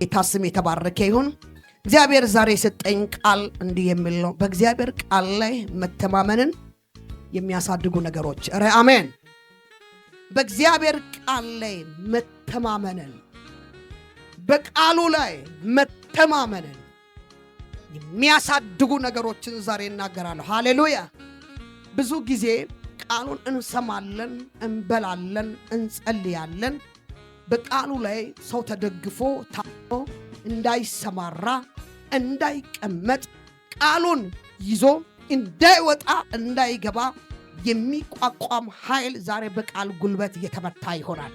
የታስም የተባረከ ይሁን። እግዚአብሔር ዛሬ የሰጠኝ ቃል እንዲህ የሚል ነው። በእግዚአብሔር ቃል ላይ መተማመንን የሚያሳድጉ ነገሮች። አሜን። በእግዚአብሔር ቃል ላይ መተማመንን፣ በቃሉ ላይ መተማመንን የሚያሳድጉ ነገሮችን ዛሬ እናገራለሁ። ሃሌሉያ። ብዙ ጊዜ ቃሉን እንሰማለን፣ እንበላለን፣ እንጸልያለን። በቃሉ ላይ ሰው ተደግፎ ታምኖ እንዳይሰማራ፣ እንዳይቀመጥ፣ ቃሉን ይዞ እንዳይወጣ፣ እንዳይገባ የሚቋቋም ኃይል ዛሬ በቃል ጉልበት እየተመታ ይሆናል።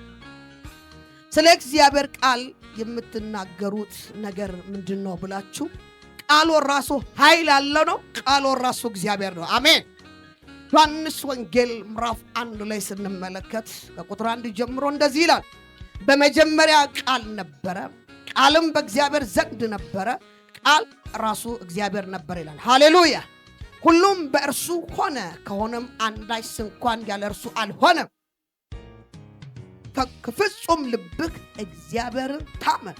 ስለ እግዚአብሔር ቃል የምትናገሩት ነገር ምንድነው ብላችሁ ቃሉ ራሱ ኃይል ያለው ነው። ቃሉ ራሱ እግዚአብሔር ነው። አሜን። ዮሐንስ ወንጌል ምዕራፍ 1 ላይ ስንመለከት ከቁጥር 1 ጀምሮ እንደዚህ ይላል። በመጀመሪያ ቃል ነበረ፣ ቃልም በእግዚአብሔር ዘንድ ነበረ፣ ቃል ራሱ እግዚአብሔር ነበር ይላል። ሃሌሉያ። ሁሉም በእርሱ ሆነ፣ ከሆነም አንዳች እንኳን ያለ እርሱ አልሆነም። ከፍጹም ልብህ እግዚአብሔርን ታመን፣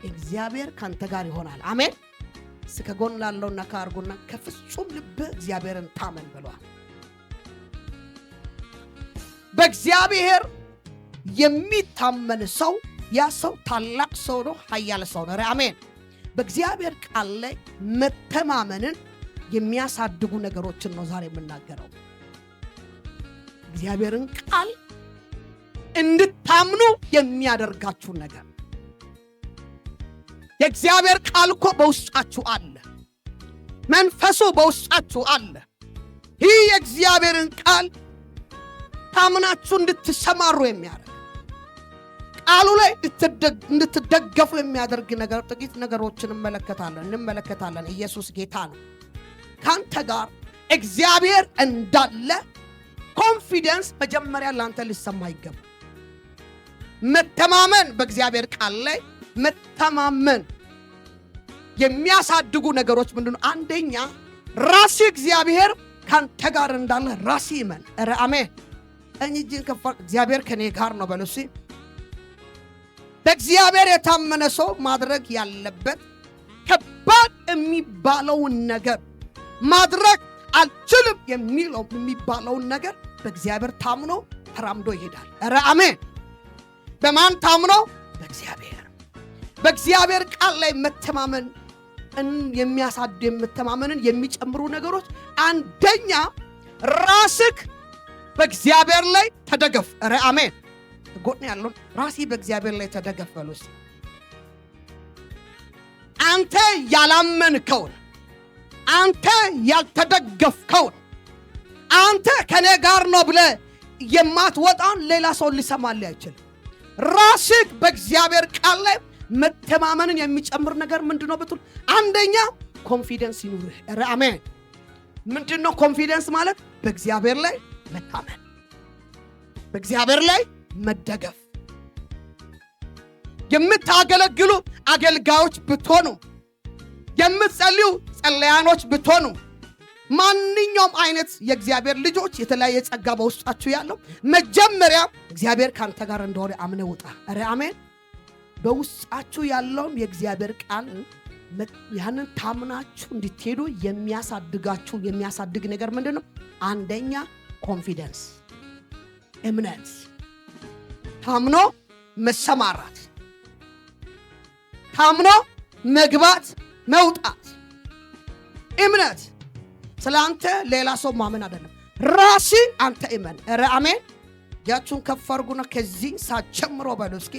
እግዚአብሔር ካንተ ጋር ይሆናል። አሜን። እስከጎን ላለውና ካርጎና ከፍጹም ልብህ እግዚአብሔርን ታመን ብለዋል። በእግዚአብሔር የሚታመን ሰው ያ ሰው ታላቅ ሰው ነው፣ ኃያል ሰው ነው። አሜን። በእግዚአብሔር ቃል ላይ መተማመንን የሚያሳድጉ ነገሮችን ነው ዛሬ የምናገረው። እግዚአብሔርን ቃል እንድታምኑ የሚያደርጋችሁ ነገር። የእግዚአብሔር ቃል እኮ በውስጣችሁ አለ፣ መንፈሱ በውስጣችሁ አለ። ይህ የእግዚአብሔርን ቃል ታምናችሁ እንድትሰማሩ የሚያደርግ፣ ቃሉ ላይ እንድትደገፉ የሚያደርግ ነገር። ጥቂት ነገሮችን እንመለከታለን። ኢየሱስ ጌታ ነው። ካንተ ጋር እግዚአብሔር እንዳለ ኮንፊደንስ መጀመሪያ ላንተ ሊሰማ ይገባል። መተማመን፣ በእግዚአብሔር ቃል ላይ መተማመን የሚያሳድጉ ነገሮች ምንድነው? አንደኛ ራስ እግዚአብሔር ካንተ ጋር እንዳለ ራስ ይመን። አሜን። እጅን ከፋ እግዚአብሔር ከኔ ጋር ነው በሉሲ። በእግዚአብሔር የታመነ ሰው ማድረግ ያለበት ከባድ የሚባለውን ነገር ማድረግ አልችልም የሚባለውን ነገር በእግዚአብሔር ታምኖ ተራምዶ ይሄዳል። አሜን። በማን ታምኖ? በእግዚአብሔር። በእግዚአብሔር ቃል ላይ መተማመን መተማመንን የሚጨምሩ ነገሮች፣ አንደኛ ራስክ በእግዚአብሔር ላይ ተደገፍ። አሜን። ጎን ያለው ራሲ በእግዚአብሔር ላይ ተደገፍ በሉስ። አንተ ያላመንከውን፣ አንተ ያልተደገፍከውን፣ አንተ ከኔ ጋር ነው ብለህ የማትወጣውን ሌላ ሰው ሊሰማልህ አይችልም። ራስህ በእግዚአብሔር ቃል ላይ መተማመንን የሚጨምር ነገር ምንድነው ብትሉ፣ አንደኛ ኮንፊደንስ ይኑርህ። አሜን። ምንድነው ኮንፊደንስ ማለት? በእግዚአብሔር ላይ መታመን፣ በእግዚአብሔር ላይ መደገፍ። የምታገለግሉ አገልጋዮች ብትሆኑ፣ የምትጸልዩ ጸለያኖች ብትሆኑ፣ ማንኛውም አይነት የእግዚአብሔር ልጆች የተለያየ ጸጋ በውስጣችሁ ያለው መጀመሪያ እግዚአብሔር ካንተ ጋር እንደሆነ አምነህ ውጣ። አሜን። በውስጣችሁ ያለውን የእግዚአብሔር ቃል ያንን ታምናችሁ እንድትሄዱ የሚያሳድግ ነገር ምንድነው? አንደኛ ኮንፊደንስ፣ እምነት፣ ታምኖ መሰማራት፣ ታምኖ መግባት መውጣት። እምነት ስላንተ ሌላ ሰው ማመን አይደለም፣ ራሲ አንተ እመን። አሜን። ያችሁን ከፍ አድርጉና ከዚህ ሳትጀምሮ በሉ እስኪ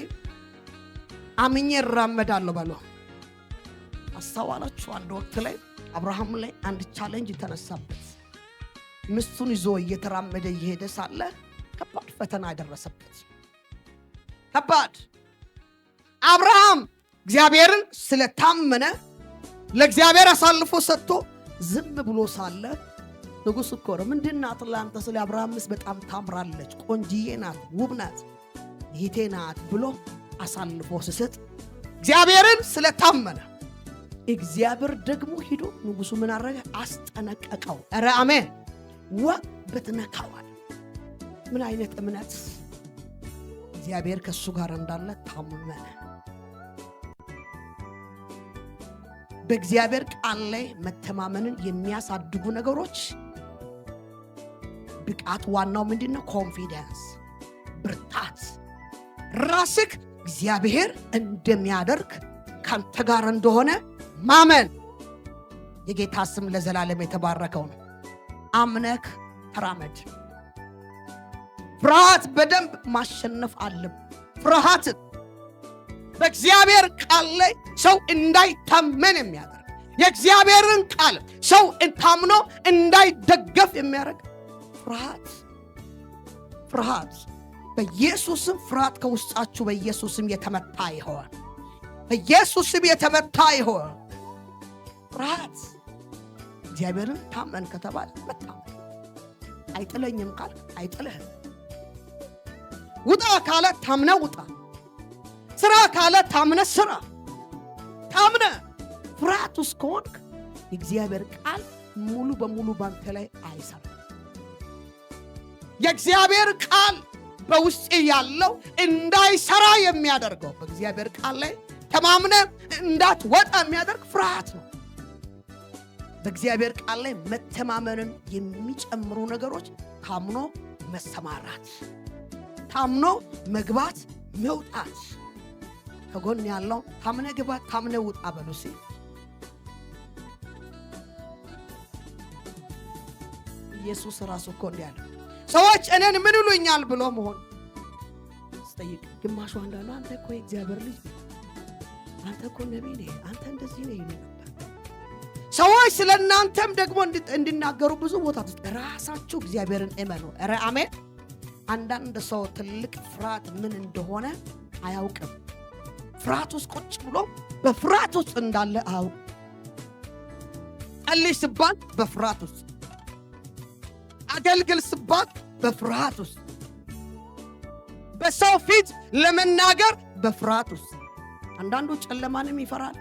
አምኜ እራመዳለሁ በሉ። አስተዋላችሁ? አንድ ወቅት ላይ አብርሃም ላይ አንድ ቻሌንጅ ተነሳበት። ሚስቱን ይዞ እየተራመደ እየሄደ ሳለ ከባድ ፈተና ያደረሰበት። ከባድ። አብርሃም እግዚአብሔርን ስለታመነ ለእግዚአብሔር አሳልፎ ሰጥቶ ዝም ብሎ ሳለ ንጉሥ እኮ ነው። ምንድናት ላንተ? ስለ አብርሃም ሚስት በጣም ታምራለች፣ ቆንጂዬ ናት፣ ውብ ናት፣ ይቴ ናት ብሎ አሳልፎ ሲሰጥ እግዚአብሔርን ስለታመነ እግዚአብሔር ደግሞ ሄዶ ንጉሱ ምን አረገ? አስጠነቀቀው። አሜን። በትነካዋል። ምን አይነት እምነት! እግዚአብሔር ከሱ ጋር እንዳለ ታመነ። በእግዚአብሔር ቃል ላይ መተማመንን የሚያሳድጉ ነገሮች ብቃት ዋናው ምንድነው? ኮንፊደንስ፣ ብርታት፣ ራስክ እግዚአብሔር እንደሚያደርግ ካንተ ጋር እንደሆነ ማመን። የጌታ ስም ለዘላለም የተባረከው ነው። አምነክ ተራመድ። ፍርሃት በደንብ ማሸነፍ አለብን። ፍርሃት በእግዚአብሔር ቃል ላይ ሰው እንዳይታመን የሚያደርግ፣ የእግዚአብሔርን ቃል ሰው ታምኖ እንዳይደገፍ የሚያደርግ ፍርሃት በኢየሱስም ፍርሃት ከውስጣችሁ በኢየሱስም የተመታ ይሆን። በኢየሱስም የተመታ ይሆን። ፍርሃት እግዚአብሔርን ታመን ከተባለ መታመን። አይጥለኝም ካል አይጥልህም። ውጣ ካለ ታምነ ውጣ። ስራ ካለ ታምነ ስራ። ታምነ ፍርሃት ውስጥ ከሆንክ የእግዚአብሔር ቃል ሙሉ በሙሉ ባንተ ላይ አይሰራም። የእግዚአብሔር ቃል በውስጥ ያለው እንዳይሰራ የሚያደርገው በእግዚአብሔር ቃል ላይ ተማምነ እንዳትወጣ የሚያደርግ ፍርሃት ነው። በእግዚአብሔር ቃል ላይ መተማመንን የሚጨምሩ ነገሮች ታምኖ መሰማራት፣ ታምኖ መግባት መውጣት። ከጎን ያለው ታምነ ግባ ታምነ ውጣ በሉሲ። ኢየሱስ ራሱ እኮ እንዲህ አለ። ሰዎች እኔን ምን ይሉኛል ብሎ መሆን ስጠይቅ ግማሹ አንዳንዱ አንተ እኮ የእግዚአብሔር ልጅ፣ አንተ እኮ ነቢይ ነህ፣ አንተ እንደዚህ ነህ ይሉ ነበር። ሰዎች ስለ እናንተም ደግሞ እንዲናገሩ ብዙ ቦታ ራሳችሁ እግዚአብሔርን እመኑ። ኧረ አሜን። አንዳንድ ሰው ትልቅ ፍርሃት ምን እንደሆነ አያውቅም። ፍርሃት ውስጥ ቁጭ ብሎ በፍርሃት ውስጥ እንዳለ አያውቅም። ጸልይ ሲባል በፍርሃት ውስጥ፣ አገልግል ሲባል በፍርሃት ውስጥ፣ በሰው ፊት ለመናገር በፍርሃት ውስጥ። አንዳንዱ ጨለማንም ይፈራል።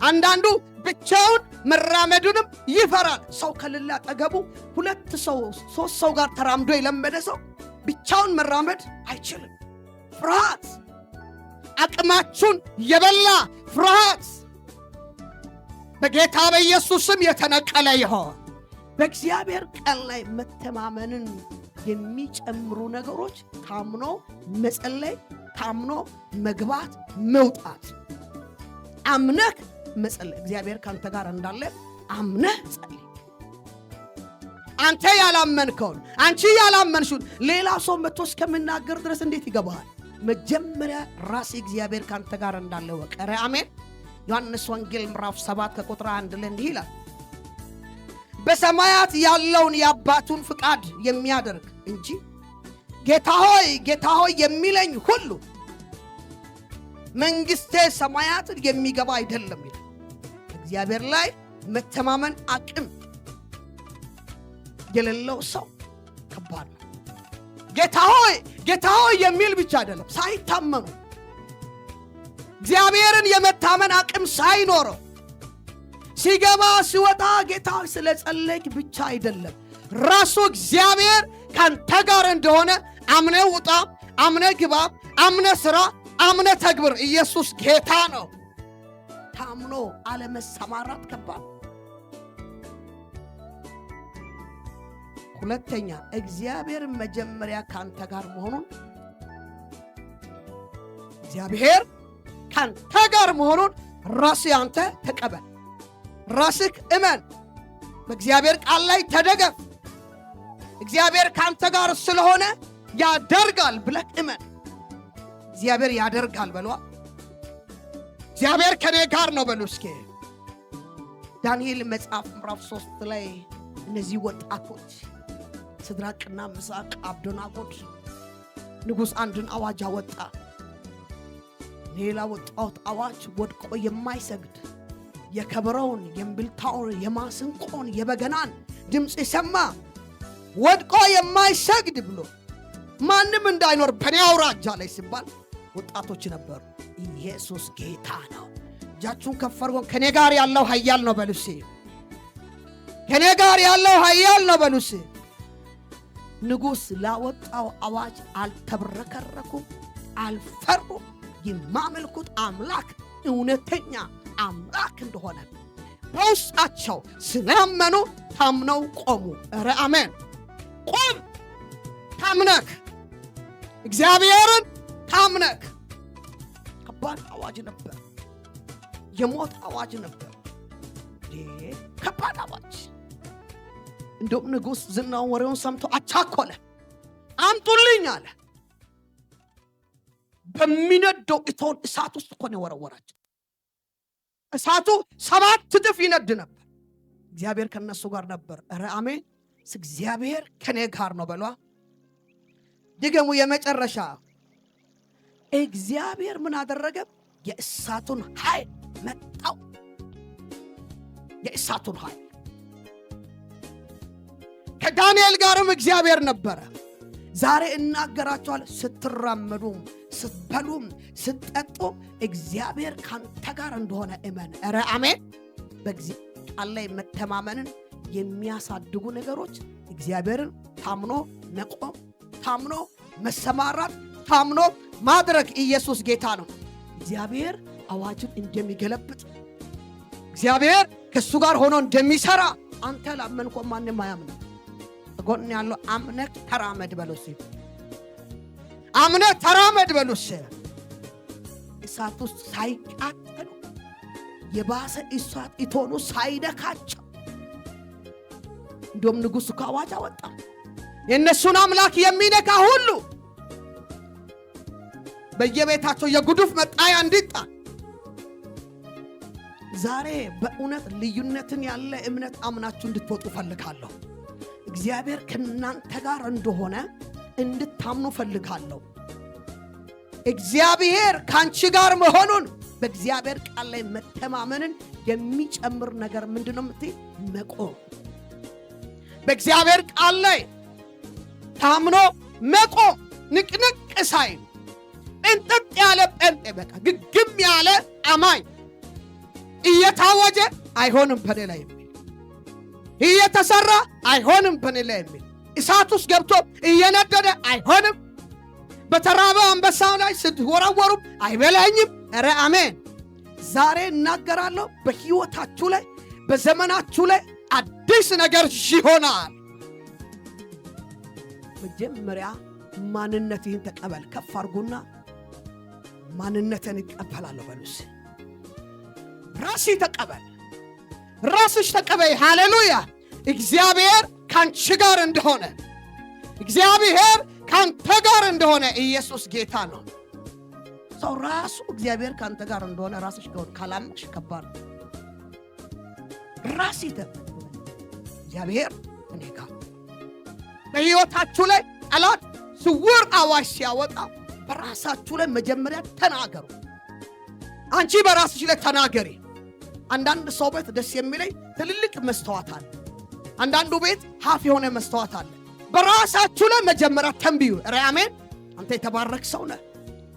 አንዳንዱ ብቻውን መራመዱንም ይፈራል። ሰው ከሌለ አጠገቡ ሁለት ሰው ሶስት ሰው ጋር ተራምዶ የለመደ ሰው ብቻውን መራመድ አይችልም። ፍርሃት አቅማችሁን የበላ ፍርሃት በጌታ በኢየሱስም የተነቀለ ይሆን። በእግዚአብሔር ቃል ላይ መተማመንን የሚጨምሩ ነገሮች ታምኖ መጸለይ፣ ታምኖ መግባት መውጣት። አምነህ መጸለይ፣ እግዚአብሔር ካንተ ጋር እንዳለ አምነህ ጸልይ። አንተ ያላመንከውን አንቺ ያላመንሽውን ሌላ ሰው መጥቶ እስከምናገር ድረስ እንዴት ይገባሃል? መጀመሪያ ራስ እግዚአብሔር ካንተ ጋር እንዳለ ወቅ። ኧረ አሜን። ዮሐንስ ወንጌል ምዕራፍ 7 ከቁጥር 1 ላይ እንዲህ ይላል፣ በሰማያት ያለውን የአባቱን ፍቃድ የሚያደርግ እንጂ ጌታ ሆይ ጌታ ሆይ የሚለኝ ሁሉ መንግሥተ ሰማያትን የሚገባ አይደለም ይላል። እግዚአብሔር ላይ መተማመን አቅም የሌለው ሰው ከባድ ነው። ጌታ ሆይ የሚል ብቻ አይደለም፣ ሳይታመኑ እግዚአብሔርን የመታመን አቅም ሳይኖረው ሲገባ ሲወጣ ጌታ ስለ ጸለይክ ብቻ አይደለም፣ ራሱ እግዚአብሔር ካንተ ጋር እንደሆነ አምነ ውጣ፣ አምነ ግባ፣ አምነ ስራ፣ አምነ ተግብር። ኢየሱስ ጌታ ነው። ታምኖ አለመሰማራት ከባድ። ሁለተኛ እግዚአብሔር መጀመሪያ ካንተ ጋር መሆኑን፣ እግዚአብሔር ካንተ ጋር መሆኑን ራስህ አንተ ተቀበል። ራስህ እመን። በእግዚአብሔር ቃል ላይ ተደገፍ። እግዚአብሔር ካንተ ጋር ስለሆነ ያደርጋል ብለህ እመን። እግዚአብሔር ያደርጋል በሏ። እግዚአብሔር ከኔ ጋር ነው በሉ እስኪ። ዳንኤል መጽሐፍ ምዕራፍ 3 ላይ እነዚህ ወጣቶች ሲድራቅና ሚሳቅ አብደናጎ ንጉሥ አንድን አዋጅ አወጣ። ሌላ ወጣት አዋጅ ወድቆ የማይሰግድ የከበሮውን፣ የእምቢልታውን፣ የማስንቆን፣ የበገናን ድምፅ ይሰማ ወድቆ የማይሰግድ ብሎ ማንም እንዳይኖር በኔ አውራጃ ላይ ሲባል ወጣቶች ነበሩ። ኢየሱስ ጌታ ነው። እጃችሁን ከፍ አድርጎ ከኔ ጋር ያለው ኃያል ነው በሉሲ። ከኔ ጋር ያለው ኃያል ነው በሉሲ። ንጉሥ ላወጣው አዋጅ አልተብረከረኩም፣ አልፈሩም። የማመልኩት አምላክ እውነተኛ አምላክ እንደሆነ በውስጣቸው ስላመኑ ታምነው ቆሙ። ኧረ አሜን። ቆም ታምነክ እግዚአብሔርን ታምነክ። ከባድ አዋጅ ነበር፣ የሞት አዋጅ ነበር። ከባድ አዋጅ። እንደውም ንጉሥ ዝናውን ወሬውን ሰምቶ አቻኮለ። አምጡልኝ አለ። በሚነደው እቶን እሳት ውስጥ እኮ ነው የወረወራቸው። እሳቱ 7 እጥፍ ይነድ ነበር። እግዚአብሔር ከነሱ ጋር ነበር። ኧረ አሜን። እግዚአብሔር ከኔ ጋር ነው በሏ። ድገሙ። የመጨረሻ እግዚአብሔር ምን አደረገ? የእሳቱን ኃይል መጣው። የእሳቱን ኃይል ከዳንኤል ጋርም እግዚአብሔር ነበረ። ዛሬ እናገራቸዋል። ስትራመዱም ስትበሉም ስትጠጡም እግዚአብሔር ካንተ ጋር እንደሆነ እመን። ኧረ አሜን። በእግዚአብሔር ቃል ላይ መተማመንን የሚያሳድጉ ነገሮች እግዚአብሔርን ታምኖ መቆም፣ ታምኖ መሰማራት፣ ታምኖ ማድረግ። ኢየሱስ ጌታ ነው። እግዚአብሔር አዋጅን እንደሚገለብጥ፣ እግዚአብሔር ከሱ ጋር ሆኖ እንደሚሰራ አንተ ላመንኮ ማንም አያምንም። ጎን ያለው አምነህ ተራመድ በሉስ። አምነህ ተራመድ በሉስ። እሳት ውስጥ ሳይቃጠሉ የባሰ እሳት እቶኑ ሳይደካቸው እንደውም ንጉሡ ከአዋጅ አወጣ። የእነሱን አምላክ የሚነካ ሁሉ በየቤታቸው የጉዱፍ መጣያ እንዲጣል። ዛሬ በእውነት ልዩነትን ያለ እምነት አምናችሁ እንድትወጡ ፈልጋለሁ። እግዚአብሔር ከእናንተ ጋር እንደሆነ እንድታምኑ ፈልጋለሁ። እግዚአብሔር ካንቺ ጋር መሆኑን በእግዚአብሔር ቃል ላይ መተማመንን የሚጨምር ነገር ምንድነው? መቆም። በእግዚአብሔር ቃል ላይ ታምኖ መቆም። ንቅንቅ ሳይል እንጥጥ ያለ ጴንጤ፣ በቃ ግግም ያለ አማኝ እየታወጀ አይሆንም በኔ ላይ የሚል፣ እየተሰራ አይሆንም በኔ ላይ የሚል፣ እሳት ውስጥ ገብቶ እየነደደ አይሆንም፣ በተራበ አንበሳው ላይ ስትወረወሩ አይበላኝም። ኧረ አሜን። ዛሬ እናገራለሁ፣ በሕይወታችሁ ላይ በዘመናችሁ ላይ አዲስ ነገር ይሆናል። መጀመሪያ ማንነትህን ተቀበል። ከፍ አድርጉና ማንነትን እቀበላለሁ በሉስ። ራስህ ተቀበል፣ ራስሽ ተቀበይ። ሃሌሉያ። እግዚአብሔር ካንቺ ጋር እንደሆነ፣ እግዚአብሔር ካንተ ጋር እንደሆነ ኢየሱስ ጌታ ነው። ሰው ራሱ እግዚአብሔር ካንተ ጋር እንደሆነ ራስሽ ጋር ካላመንሽ ከባድ ነው። ራስህ ተቀበል። እግዚአብሔር እኔ ጋር። በሕይወታችሁ ላይ ጠላት ስውር አዋጅ ሲያወጣ በራሳችሁ ላይ መጀመሪያ ተናገሩ። አንቺ በራስሽ ላይ ተናገሪ። አንዳንድ ሰው ቤት ደስ የሚለኝ ትልልቅ መስተዋት አለ። አንዳንዱ ቤት ሀፍ የሆነ መስተዋት አለ። በራሳችሁ ላይ መጀመሪያ ተንብዩ። ኧረ አሜን። አንተ የተባረክ ሰው ነህ፣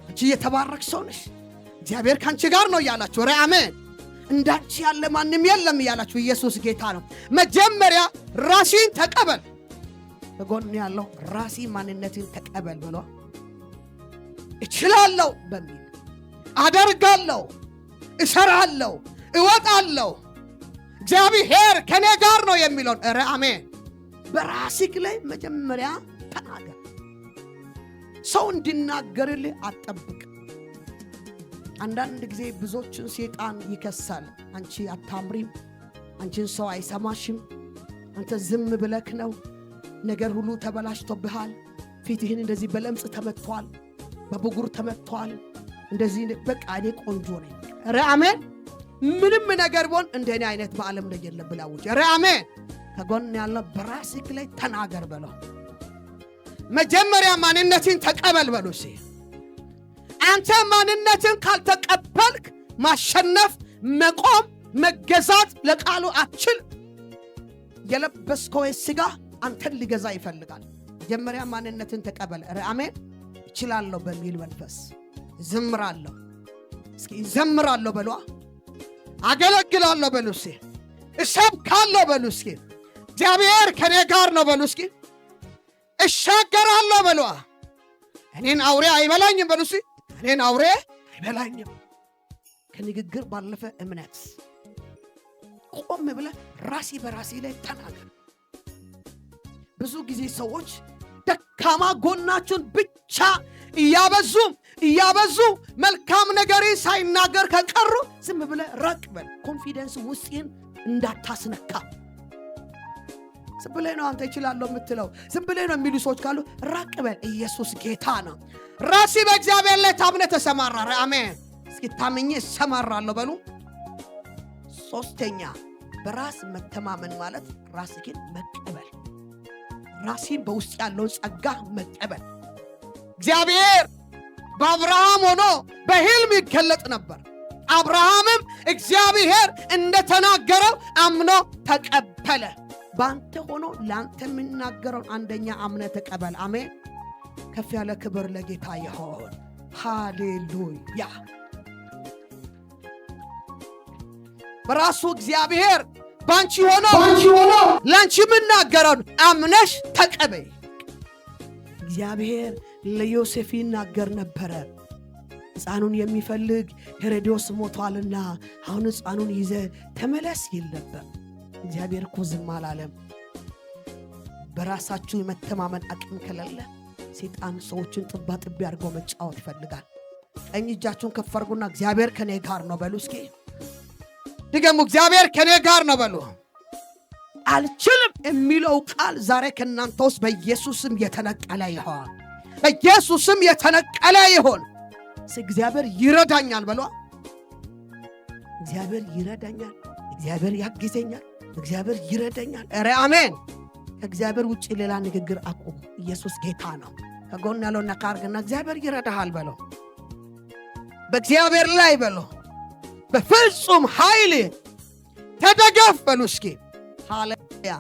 አንቺ የተባረክ ሰው ነሽ፣ እግዚአብሔር ካንቺ ጋር ነው እያላችሁ፣ ኧረ አሜን። እንዳንቺ ያለ ማንም የለም እያላችሁ፣ ኢየሱስ ጌታ ነው። መጀመሪያ ራስህን ተቀበል። በጎን ያለው ራሲ ማንነትን ተቀበል ብሎ እችላለሁ በሚል አደርጋለሁ፣ እሰራለሁ፣ እወጣለሁ፣ እግዚአብሔር ከኔ ጋር ነው የሚለውን ኧረ አሜን። በራስህ ላይ መጀመሪያ ተናገር። ሰው እንዲናገርልህ አትጠብቅ። አንዳንድ ጊዜ ብዙዎችን ሰይጣን ይከሳል። አንቺ አታምሪም፣ አንቺን ሰው አይሰማሽም፣ አንተ ዝም ብለክ ነው፣ ነገር ሁሉ ተበላሽቶብሃል፣ ፊትህን እንደዚህ በለምጽ ተመቷል፣ በብጉር ተመቷል፣ እንደዚህ በቃ እኔ ቆንጆ ነኝ። ኧረ አሜን። ምንም ነገር ቢሆን እንደኔ አይነት በዓለም ላይ የለም ብላውጭ። ኧረ አሜን። ከጎን ያለው በራስህ ላይ ተናገር በለው። መጀመሪያ ማንነትን ተቀበል በለው። አንተ ማንነትን ካልተቀበልክ ማሸነፍ፣ መቆም፣ መገዛት ለቃሉ አትችል። የለበስከው ሥጋ አንተን ሊገዛ ይፈልጋል። መጀመሪያ ማንነትን ተቀበል። ኧረ አሜን። እችላለሁ በሚል መንፈስ ዘምራለሁ። እስኪ ዘምራለሁ በሏ። አገለግላለሁ በሉ እስኪ። እሰብካለሁ በሉ እስኪ። እግዚአብሔር ከኔ ጋር ነው በሉ እስኪ። እሻገራለሁ በሏ። እኔን አውሬ አይበላኝም በሉ እስኪ። እኔን አውሬ አይበላኝም። ከንግግር ባለፈ እምነት ቆም ብለህ ራሴ በራሴ ላይ ተናገር። ብዙ ጊዜ ሰዎች ደካማ ጎናቸውን ብቻ እያበዙ መልካም ነገር ሳይናገር ከቀሩ ዝም ብለህ ራቅ በል። ኮንፊደንስ ውስጥን እንዳታስነካ። ዝም ብለህ ነው አንተ እችላለሁ የምትለው፣ ዝም ብለህ ነው የሚሉ ሰዎች ካሉ ራቅ በል። ኢየሱስ ጌታ ነው። ራሴ በእግዚአብሔር ላይ ታምነህ ተሰማራ። አሜን። እስኪ ታምኜ እሰማራለሁ በሉ። ሶስተኛ በራስ መተማመን ማለት ራስህን መቀበል፣ ራስህን በውስጥ ያለው ጸጋ መቀበል። እግዚአብሔር በአብርሃም ሆኖ በሕልም ይገለጥ ነበር። አብርሃምም እግዚአብሔር እንደተናገረው አምኖ ተቀበለ። ባንተ ሆኖ ላንተ የሚናገረው አንደኛ አምነ ተቀበል። አሜን። ከፍ ያለ ክብር ለጌታ ይሁን። ሃሌሉያ። በራሱ እግዚአብሔር ባንቺ ሆኖ ላንቺ የሚናገረው አምነሽ ተቀበይ። እግዚአብሔር ለዮሴፍ ይናገር ነበረ። ሕፃኑን የሚፈልግ ሄሮድስ ሞቷልና አሁን ሕፃኑን ይዘህ ተመለስ ይል ነበር። እግዚአብሔር እኮ ዝም አላለም። በራሳችሁ የመተማመን አቅም ከሌለ ሰይጣን ሰዎችን ጥባ ጥቤ አድርጎ መጫወት ይፈልጋል። ቀኝ እጃችሁን ከፍ አድርጉና እግዚአብሔር ከኔ ጋር ነው በሉ። እስኪ ድገሙ። እግዚአብሔር ከኔ ጋር ነው በሉ። አልችልም የሚለው ቃል ዛሬ ከእናንተ ውስጥ በኢየሱስም የተነቀለ ይሆን፣ በኢየሱስም የተነቀለ ይሆን። እግዚአብሔር ይረዳኛል በሉ። እግዚአብሔር ይረዳኛል፣ እግዚአብሔር ያግዘኛል፣ እግዚአብሔር ይረዳኛል። ኧረ አሜን። ከእግዚአብሔር ውጭ ሌላ ንግግር አቁም። ኢየሱስ ጌታ ነው። ከጎን ያለውና ካርግና እግዚአብሔር ይረዳሃል በለው። በእግዚአብሔር ላይ በለው። በፍጹም ኃይል ተደገፍ በሉ። እስኪ ሃሌሉያ።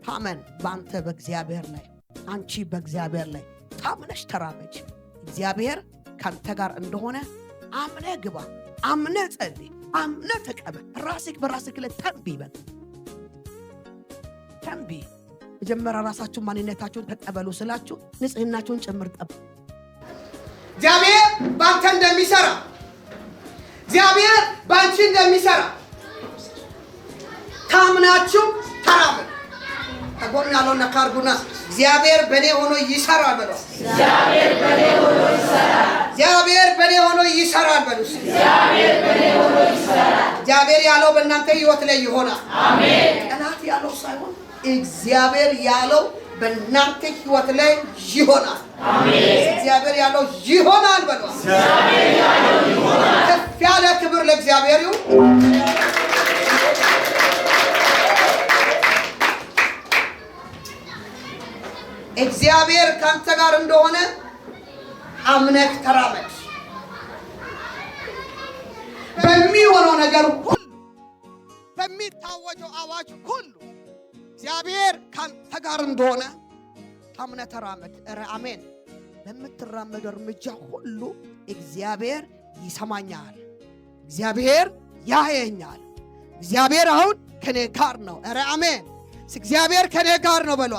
ታመን በአንተ በእግዚአብሔር ላይ፣ አንቺ በእግዚአብሔር ላይ ታምነሽ ተራመጅ። እግዚአብሔር ካንተ ጋር እንደሆነ አምነ ግባ፣ አምነ ጸልይ፣ አምነ ተቀበል። ራስክ በራስክ ላይ ተንብይ በል። ተንብይ። መጀመሪያ ራሳችሁን ማንነታችሁን ተቀበሉ ስላችሁ ንጽህናችሁን ጭምር ጠብቁ። እግዚአብሔር ባንተ እንደሚሰራ፣ እግዚአብሔር ባንቺ እንደሚሰራ ታምናችሁ ተራመዱ። ከጎን ያለውና ካርጉና እግዚአብሔር በኔ ሆኖ ይሰራል በሉ። እግዚአብሔር በኔ ሆኖ ይሰራል፣ እግዚአብሔር በኔ ሆኖ ይሰራል በሉ። እግዚአብሔር በኔ ሆኖ ይሰራል። እግዚአብሔር ያለው በእናንተ ህይወት ላይ ይሆናል። አሜን። ጠላት ያለው ሳይሆን እግዚአብሔር ያለው በእናንተ ህይወት ላይ ይሆናል። አሜን። እግዚአብሔር ያለው ይሆናል በሉ። እግዚአብሔር ያለው ይሆናል። ከፍ ያለ ክብር ለእግዚአብሔር ይሁን። እግዚአብሔር ካንተ ጋር እንደሆነ አምነህ ተራመድ። በሚሆነው ነገር ሁሉ፣ በሚታወጀው አዋጅ ሁሉ እግዚአብሔር ካንተ ጋር እንደሆነ አምነህ ተራመድ። ኧረ አሜን። በምትራመደው እርምጃ ሁሉ እግዚአብሔር ይሰማኛል፣ እግዚአብሔር ያየኛል፣ እግዚአብሔር አሁን ከኔ ጋር ነው። ኧረ አሜን። እግዚአብሔር ከኔ ጋር ነው በሏ።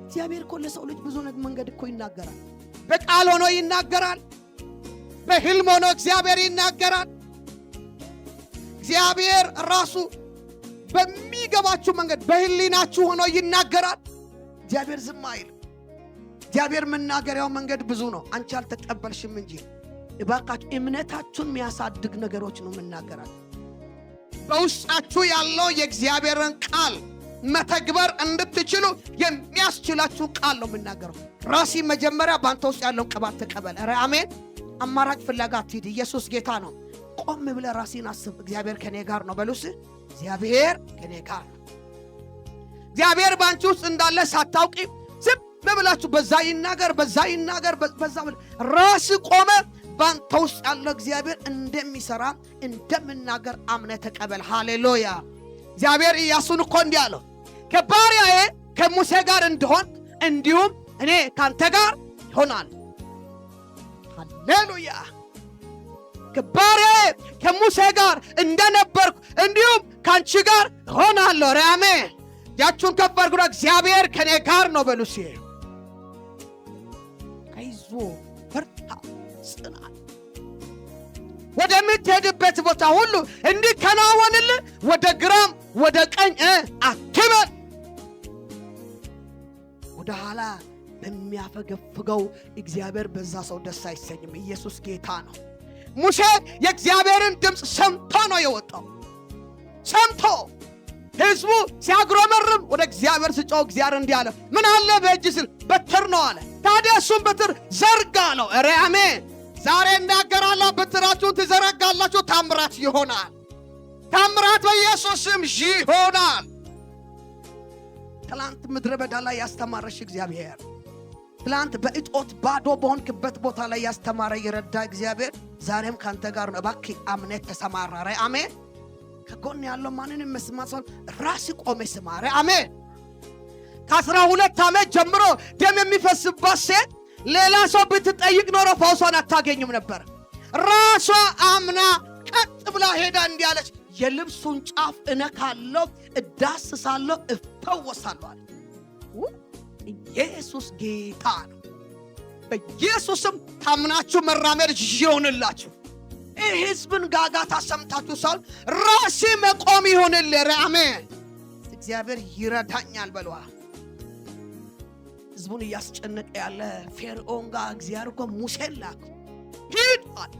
እግዚአብሔር እኮ ለሰው ልጅ ብዙ መንገድ እኮ ይናገራል። በቃል ሆኖ ይናገራል፣ በህልም ሆኖ እግዚአብሔር ይናገራል። እግዚአብሔር ራሱ በሚገባችሁ መንገድ በህሊናችሁ ሆኖ ይናገራል። እግዚአብሔር ዝም አይልም። እግዚአብሔር መናገሪያው መንገድ ብዙ ነው። አንቺ አልተቀበልሽም እንጂ እባካችሁ እምነታችሁን የሚያሳድግ ነገሮች ነው መናገራል። በውስጣችሁ ያለው የእግዚአብሔርን ቃል መተግበር እንድትችሉ የሚያስችላችሁ ቃል ነው የምናገረው። ራሲ መጀመሪያ ባንተ ውስጥ ያለውን ቅባት ተቀበል። ኧረ አሜን። አማራጭ ፍለጋ አትሂድ። ኢየሱስ ጌታ ነው። ቆም ብለህ ራስህን አስብ። እግዚአብሔር ከኔ ጋር ነው በሉስ። እግዚአብሔር ከኔ ጋር ነው። እግዚአብሔር ባንቺ ውስጥ እንዳለ ሳታውቂ ዝም ብላችሁ በዛ ይናገር በዛ ራስ ቆመ። ባንተ ውስጥ ያለው እግዚአብሔር እንደሚሰራ እንደምናገር አምነህ ተቀበል። ሃሌሉያ። እግዚአብሔር ኢያሱን እኮ እንዲህ አለው፣ ከባሪያዬ ከሙሴ ጋር እንደሆን እንዲሁም እኔ ካንተ ጋር ይሆናል። ሃሌሉያ። ከባሪያዬ ከሙሴ ጋር እንደነበርኩ እንዲሁም ካንቺ ጋር እሆናለሁ። ራሜ ያችሁን ከፍ አድርጉና እግዚአብሔር ከኔ ጋር ነው በሉሲ። አይዞ በርታ፣ ጽና። ወደምትሄድበት ቦታ ሁሉ እንዲከናወንልህ ወደ ግራም ወደ ቀኝ አትበል። ወደ ኋላ በሚያፈገፍገው እግዚአብሔር በዛ ሰው ደስ አይሰኝም። ኢየሱስ ጌታ ነው። ሙሴ የእግዚአብሔርን ድምፅ ሰምቶ ነው የወጣው። ሰምቶ ሕዝቡ ሲያጉረመርም ወደ እግዚአብሔር ሲጮህ እግዚአብሔር እንዲህ አለ፣ ምን አለ በእጅ ስል በትር ነው አለ። ታዲያ እሱም በትር ዘርጋ ነው። ኧረ አሜን። ዛሬ እናገራለሁ፣ በትራችሁን ትዘረጋላችሁ፣ ታምራት ይሆናል። ታምራት በኢየሱስ ስም ይሆናል። ትላንት ምድረ በዳ ላይ ያስተማረሽ እግዚአብሔር፣ ትላንት በእጦት ባዶ በሆንክበት ቦታ ላይ ያስተማረ የረዳ እግዚአብሔር ዛሬም ካንተ ጋር ነው። እባክህ አምነህ ተሰማራ። ኧረ አሜን። ከጎን ያለው ማንንም መስማት ሳይሆን ራስ ቆመ ስማረ። አሜን። ከ12 ዓመት ጀምሮ ደም የሚፈስባት ሴት ሌላ ሰው ብትጠይቅ ኖሮ ፈውሷን አታገኝም ነበር። ራሷ አምና ቀጥ ብላ ሄዳ እንዲህ አለች፣ የልብሱን ጫፍ እነካለሁ፣ እዳስሳለሁ፣ እፈወሳለሁ አለ። ኢየሱስ ጌታ ነው። በኢየሱስም ታምናችሁ መራመድ ይሆንላችሁ። ሕዝብን ጋጋታ ሰምታችሁ ሳል ራሴ መቆም ይሆንልህ። አሜን። እግዚአብሔር ይረዳኛል በለዋ። ሕዝቡን እያስጨነቀ ያለ ፌርዖን ጋር እግዚአብሔር እኮ ሙሴን ላከ። ሂድ አለ።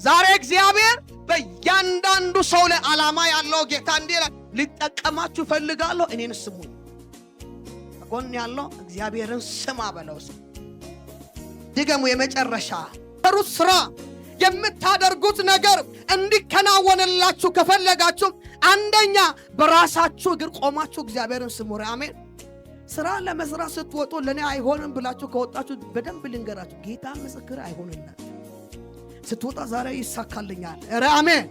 ዛሬ እግዚአብሔር በእያንዳንዱ ሰው ላይ ዓላማ ያለው ጌታ እንዲህ ይላል፣ ሊጠቀማችሁ ፈልጋለሁ፣ እኔን ስሙኝ። ከጎን ያለው እግዚአብሔርን ስማ በለው። ድገሙ። የመጨረሻ ተሩት ስራ የምታደርጉት ነገር እንዲከናወንላችሁ ከፈለጋችሁ አንደኛ በራሳችሁ እግር ቆማችሁ እግዚአብሔርን ስሙ። አሜን። ስራ ለመስራት ስትወጡ ለኔ አይሆንም ብላችሁ ከወጣችሁ በደንብ ልንገራችሁ፣ ጌታ ምስክር አይሆንላችሁ። ስትወጣ ዛሬ ይሳካልኛል። ኧረ አሜን።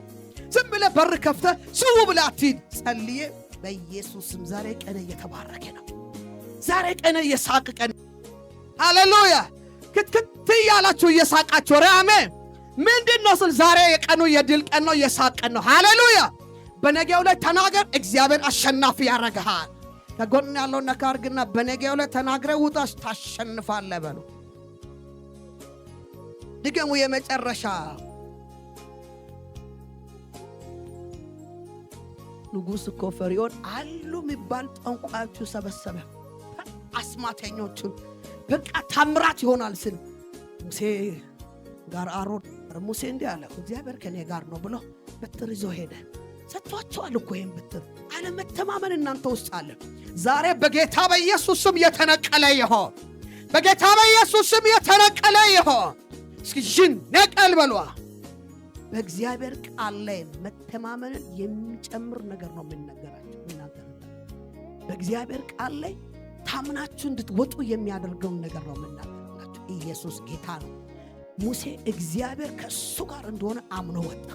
ዝም ብለህ በር ከፍተህ ስሙ ብለህ አትሂድ። ጸልዬ በኢየሱስም ዛሬ ቀን እየተባረከ ነው። ዛሬ ቀን የሳቅ ቀን። ሃሌሉያ። ክትክት ያላችሁ እየሳቃችሁ። ኧረ አሜን። ምንድነው ስል ዛሬ የቀኑ የድል ቀን ነው፣ የሳቅ ቀን ነው። ሃሌሉያ። በነገው ላይ ተናገር፣ እግዚአብሔር አሸናፊ ያደርግሃል። ከጎን ያለው ነካ አድርግና በነገው ላይ ተናግረ ውጣሽ ታሸንፋለህ በሉ። ድገሙ። የመጨረሻ ንጉሥ እኮ ፈርዖን አሉ የሚባል ጠንቋዮቹ ሰበሰበ፣ አስማተኞቹን። በቃ ታምራት ይሆናል ስል ሙሴ ጋር አሮን ሙሴ እንዲህ አለ፣ እግዚአብሔር ከኔ ጋር ነው ብሎ በትር ይዞ ሄደ። ሰጥቷቸዋል እኮ ይህን በትር። አለመተማመን እናንተ ውስጥ አለ። ዛሬ በጌታ በኢየሱስ ስም የተነቀለ ይሆን፣ በጌታ በኢየሱስ ስም የተነቀለ ይሆን። እስኪ ይነቀል በሏ። በእግዚአብሔር ቃል ላይ መተማመንን የሚጨምር ነገር ነው የምንነገራችሁ እናንተ። በእግዚአብሔር ቃል ላይ ታምናችሁ እንድትወጡ የሚያደርገውን ነገር ነው የምናገራችሁ። ኢየሱስ ጌታ ነው። ሙሴ እግዚአብሔር ከሱ ጋር እንደሆነ አምኖ ወጣ።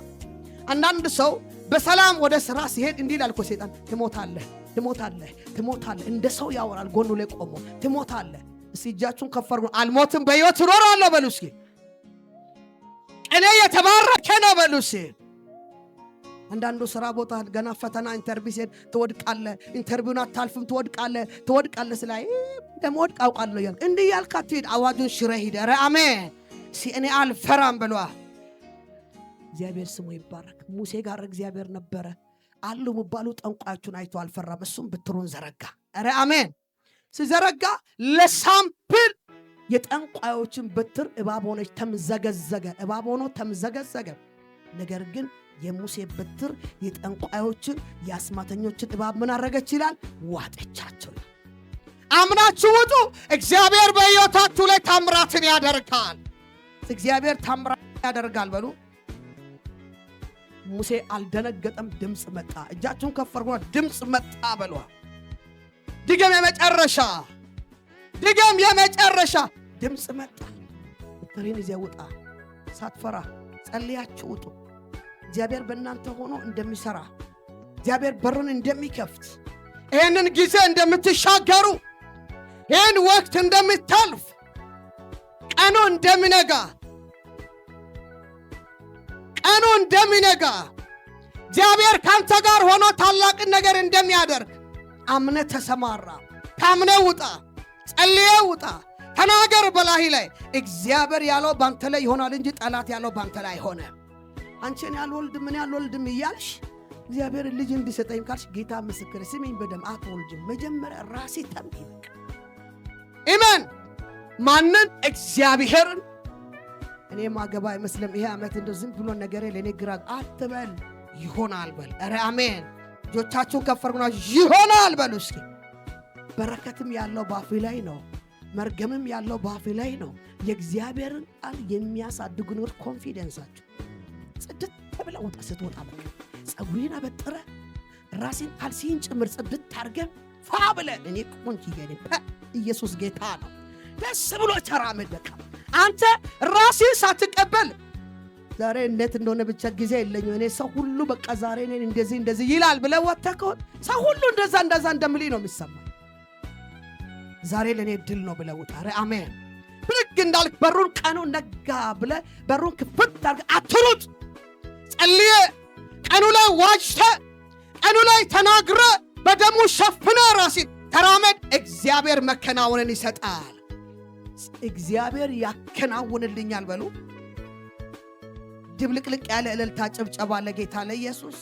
አንዳንድ ሰው በሰላም ወደ ሥራ ሲሄድ እንዲህ ይላል እኮ ሰይጣን፣ ትሞታለህ፣ ትሞታለህ፣ ትሞታለህ። እንደ ሰው ያወራል ጎኑ ላይ ቆሞ ትሞታለህ። እስቲ እጃችሁን ከፍ አድርጉ። አልሞትም በሕይወት እኖራለሁ በሉ እስኪ። እኔ የተባረከ ነው በሉ እስኪ። አንዳንዱ ሥራ ቦታ ገና ፈተና ኢንተርቪው ሲሄድ ትወድቃለህ፣ ኢንተርቪውን አታልፍም፣ ትወድቃለህ። ስላይ እንደምወድቅ አውቃለሁ እያልክ እንዲህ ያልክ አትሂድ። አዋጁን ሽረህ ሂድ። ኧረ አሜን። እኔ አልፈራም ብሏ። እግዚአብሔር ስሙ ይባረክ። ሙሴ ጋር እግዚአብሔር ነበረ። አሉ የሚባሉ ጠንቋዮቹን አይቶ አልፈራም። እሱም በትሩን ዘረጋ። ኧረ አሜን። ሲዘረጋ ለሳምፕል የጠንቋዮችን በትር እባብ ሆነች፣ ተምዘገዘገ። እባብ ሆኖ ተምዘገዘገ። ነገር ግን የሙሴ በትር የጠንቋዮችን የአስማተኞችን እባብ ምን አረገች ይላል? ዋጠቻቸው። አምናችሁ ውጡ። እግዚአብሔር በሕይወታችሁ ላይ ታምራትን ያደርጋል። እግዚአብሔር ታምራት ያደርጋል በሉ። ሙሴ አልደነገጠም። ድምፅ መጣ። እጃችሁን ከፍ አድርጉና ድምፅ መጣ በሉ። ድገም። የመጨረሻ ድገም። የመጨረሻ ድምፅ መጣ። በትሬን ይዘህ ውጣ። ሳትፈራ ጸልያችሁ ውጡ። እግዚአብሔር በእናንተ ሆኖ እንደሚሰራ፣ እግዚአብሔር በርን እንደሚከፍት፣ ይህንን ጊዜ እንደምትሻገሩ፣ ይህን ወቅት እንደምታልፍ፣ ቀኑ እንደሚነጋ፣ ቀኑ እንደሚነጋ፣ እግዚአብሔር ካንተ ጋር ሆኖ ታላቅን ነገር እንደሚያደርግ አምነ ተሰማራ። ታምነ ውጣ። ጸልየ ውጣ። ተናገር በላሂ ላይ። እግዚአብሔር ያለው ባንተ ላይ ይሆናል እንጂ ጠላት ያለው ባንተ ላይ ሆነ። አንቺን ያልወልድ ምን ያልወልድም እያልሽ እግዚአብሔር ልጅ እንዲሰጠኝ ካልሽ ጌታ ምስክር ስሚኝ በደም አትወልጅም። መጀመሪያ ራሴ ተንቢክ አሜን። ማንን? እግዚአብሔርን። እኔ ማገባ አይመስልም ይሄ ዓመት እንደው ዝም ብሎ ነገር ለኔ ግራ አትበል። ይሆናል በል። ኧረ አሜን። እጆቻችሁን ከፍ አድርጉና ይሆናል በሉ እስኪ። በረከትም ያለው ባፌ ላይ ነው፣ መርገምም ያለው ባፌ ላይ ነው። የእግዚአብሔርን ቃል የሚያሳድጉ ነገር ኮንፊደንሳችሁ ጽድት ብለ ወጣ ስትወጣ በቃ ጸጉሬን አበጥረ ራሴን ካልሲን ጭምር ጽድት አድርገ ፋብለ እኔ ቆንጆ ይገኝ ኢየሱስ ጌታ ነው። ደስ ብሎ ተራመድ። በቃ አንተ ራስህን ሳትቀበል ዛሬ እንዴት እንደሆነ ብቻ ጊዜ የለኝም እኔ ሰው ሁሉ በቃ ዛሬ እኔ እንደዚህ ይላል ብለ ወተከው ሰው ሁሉ እንደዛ እንደምልኝ ነው የሚሰማኝ። ዛሬ ለኔ ድል ነው ብለ ወጣ። አሜን። ብልግ እንዳልክ በሩን ቀኑ ነጋ ብለ በሩን ክፍት አድርገህ አትሩጥ። ጸልየ ቀኑ ላይ ዋጅተ ቀኑ ላይ ተናግረ በደሙ ሸፍነ ራስህ ተራመድ። እግዚአብሔር መከናወንን ይሰጣል። እግዚአብሔር ያከናውንልኛል በሉ። ድብልቅልቅ ያለ እልልታ ጭብጨባ ለጌታ ለኢየሱስ።